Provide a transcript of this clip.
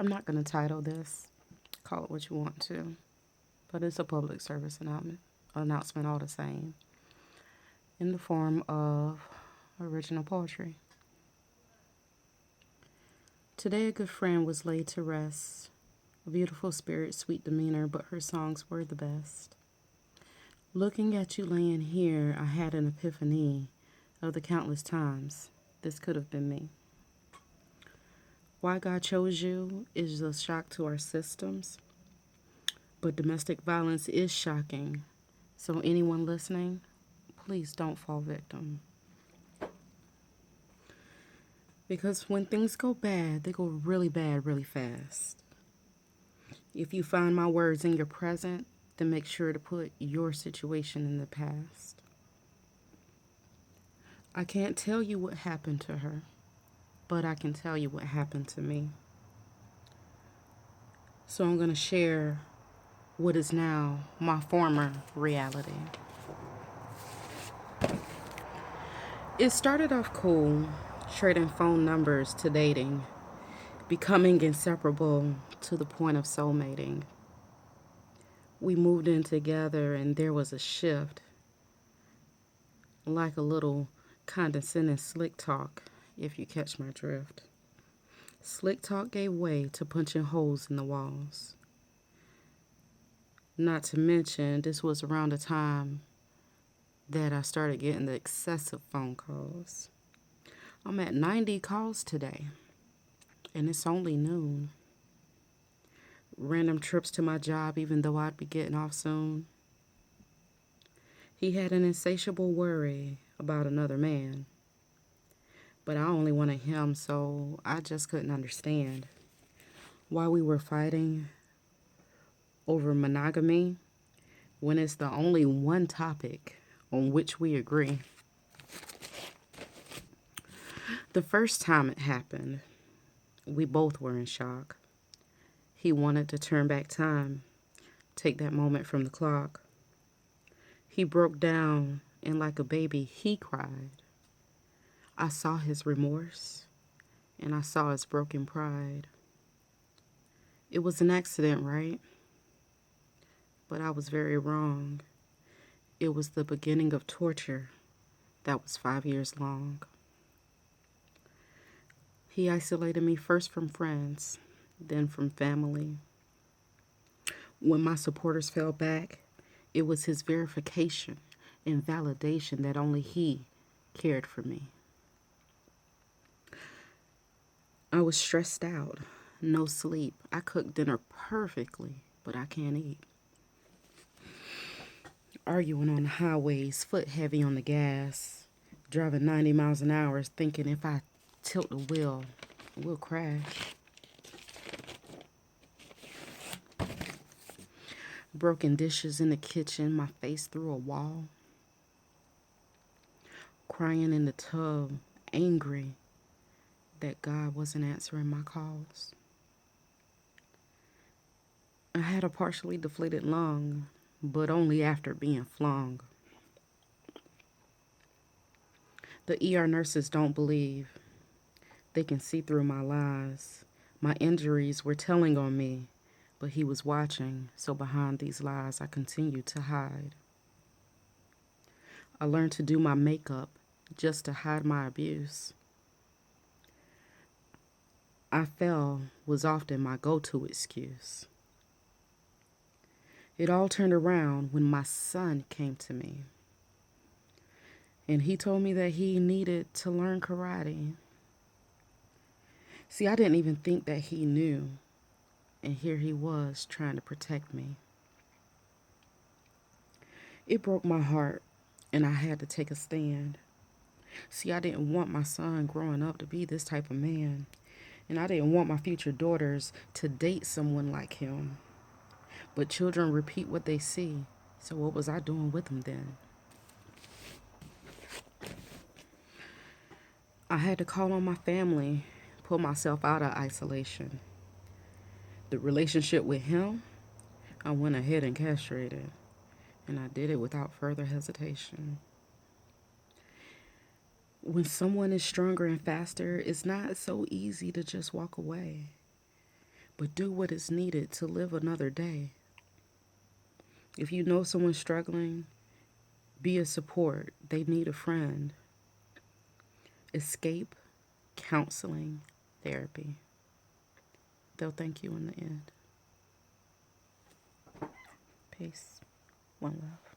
I'm not going to title this, call it what you want to, but it's a public service announcement all the same, in the form of original poetry. Today, a good friend was laid to rest. A beautiful spirit, sweet demeanor, but her songs were the best. Looking at you laying here, I had an epiphany of the countless times this could have been me. Why God chose you is a shock to our systems, but domestic violence is shocking. So, anyone listening, please don't fall victim. Because when things go bad, they go really bad really fast. If you find my words in your present, then make sure to put your situation in the past. I can't tell you what happened to her, but I can tell you what happened to me. So I'm going to share what is now my former reality. It started off cool, trading phone numbers to dating, becoming inseparable to the point of soulmating. We moved in together and there was a shift, like a little condescending slick talk, if you catch my drift. Slick talk gave way to punching holes in the walls. Not to mention, this was around the time that I started getting the excessive phone calls. I'm at 90 calls today, and it's only noon. Random trips to my job, even though I'd be getting off soon. He had an insatiable worry about another man, but I only wanted him, so I just couldn't understand why we were fighting over monogamy when it's the only one topic on which we agree. The first time it happened, we both were in shock. He wanted to turn back time, take that moment from the clock. He broke down, and like a baby, he cried. I saw his remorse, and I saw his broken pride. It was an accident, right? But I was very wrong. It was the beginning of torture that was 5 years long. He isolated me first from friends, then from family. When my supporters fell back, it was his verification and validation that only he cared for me. I was stressed out, no sleep. I cooked dinner perfectly, but I can't eat. Arguing on the highways, foot heavy on the gas, driving 90 miles an hour, thinking if I tilt the wheel, we'll crash. Broken dishes in the kitchen, my face through a wall. Crying in the tub, angry that God wasn't answering my calls. I had a partially deflated lung, but only after being flung. The ER nurses don't believe. They can see through my lies. My injuries were telling on me, but he was watching, so behind these lies I continued to hide. I learned to do my makeup just to hide my abuse. I fell was often my go-to excuse. It all turned around when my son came to me. And he told me that he needed to learn karate. See, I didn't even think that he knew. And here he was trying to protect me. It broke my heart, and I had to take a stand. See, I didn't want my son growing up to be this type of man. And I didn't want my future daughters to date someone like him. But children repeat what they see. So what was I doing with them then? I had to call on my family, pull myself out of isolation. The relationship with him, I went ahead and castrated. And I did it without further hesitation. When someone is stronger and faster, it's not so easy to just walk away. but do what is needed to live another day. If you know someone struggling, be a support. They need a friend. Escape, counseling, therapy. They'll thank you in the end. Peace. One love.